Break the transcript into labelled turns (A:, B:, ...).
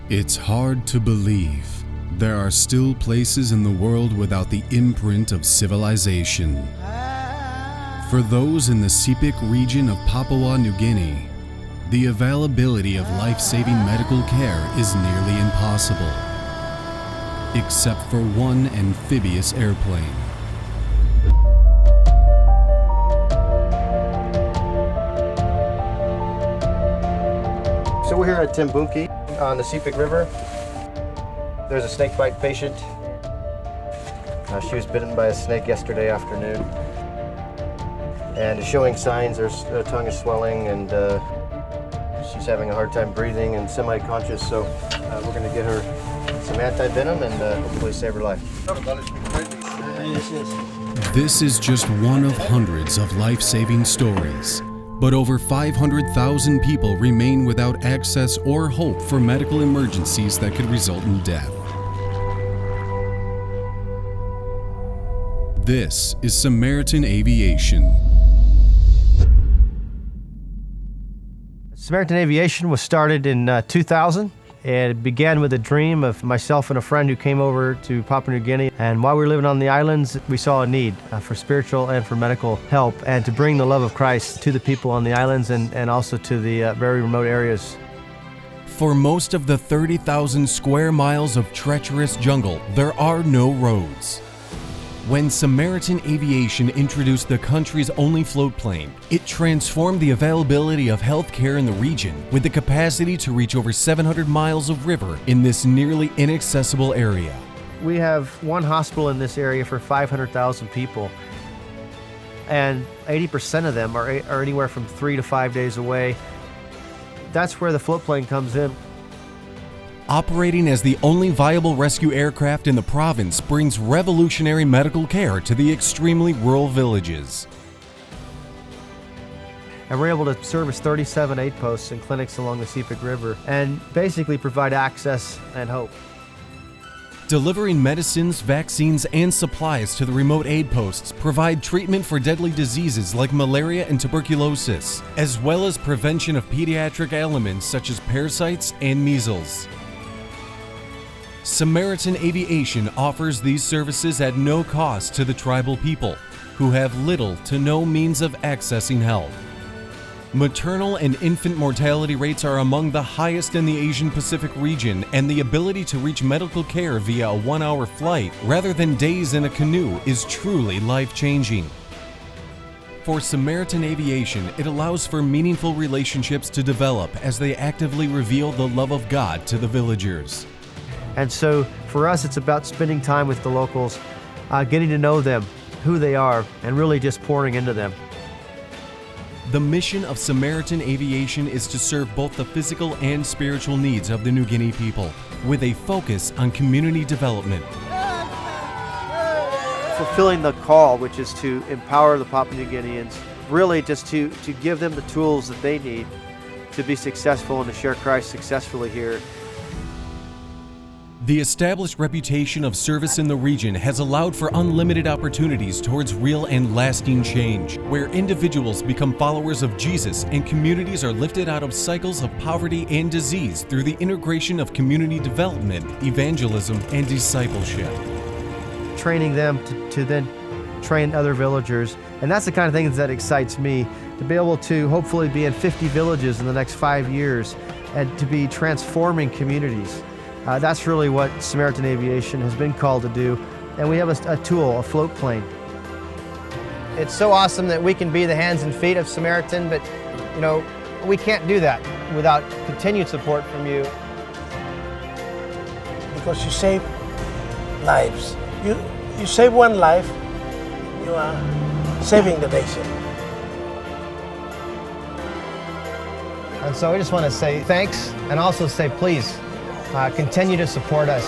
A: It's hard to believe there are still places in the world without the imprint of civilization. For those in the Sepik region of Papua New Guinea, the availability of life-saving medical care is nearly impossible, except for one amphibious airplane.
B: So we're here at Timbunki on the Sepik River. There's a snake bite patient. She was bitten by a snake yesterday afternoon and is showing signs. Her tongue is swelling and she's having a hard time breathing and semi-conscious, so we're going to get her some anti-venom and hopefully save her life.
A: This is just one of hundreds of life-saving stories. But over 500,000 people remain without access or hope for medical emergencies that could result in death. This is Samaritan Aviation.
B: Samaritan Aviation was started in 2000. And it began with a dream of myself and a friend who came over to Papua New Guinea. And while we were living on the islands, we saw a need for spiritual and for medical help and to bring the love of Christ to the people on the islands and also to the very remote areas.
A: For most of the 30,000 square miles of treacherous jungle, there are no roads. When Samaritan Aviation introduced the country's only float plane, it transformed the availability of health care in the region with the capacity to reach over 700 miles of river in this nearly inaccessible area.
B: We have one hospital in this area for 500,000 people, and 80% of them are anywhere from 3 to 5 days away. That's where the float plane comes in.
A: Operating as the only viable rescue aircraft in the province brings revolutionary medical care to the extremely rural villages.
B: And we're able to service 37 aid posts and clinics along the Sepik River and basically provide access and hope.
A: Delivering medicines, vaccines, and supplies to the remote aid posts provide treatment for deadly diseases like malaria and tuberculosis, as well as prevention of pediatric ailments such as parasites and measles. Samaritan Aviation offers these services at no cost to the tribal people, who have little to no means of accessing help. Maternal and infant mortality rates are among the highest in the Asian Pacific region, and the ability to reach medical care via a 1-hour flight rather than days in a canoe is truly life-changing. For Samaritan Aviation, it allows for meaningful relationships to develop as they actively reveal the love of God to the villagers.
B: And so for us, it's about spending time with the locals, getting to know them, who they are, and really just pouring into them.
A: The mission of Samaritan Aviation is to serve both the physical and spiritual needs of the New Guinea people, with a focus on community development.
B: Fulfilling the call, which is to empower the Papua New Guineans, really just to give them the tools that they need to be successful and to share Christ successfully here.
A: The established reputation of service in the region has allowed for unlimited opportunities towards real and lasting change, where individuals become followers of Jesus and communities are lifted out of cycles of poverty and disease through the integration of community development, evangelism, and discipleship.
B: Training them to then train other villagers, and that's the kind of thing that excites me, to be able to hopefully be in 50 villages in the next 5 years and to be transforming communities. That's really what Samaritan Aviation has been called to do. And we have a tool, a float plane. It's so awesome that we can be the hands and feet of Samaritan, but you know, we can't do that without continued support from you.
C: Because you save lives. You save one life, you are saving the nation.
B: And so I just want to say thanks and also say please, continue to support us.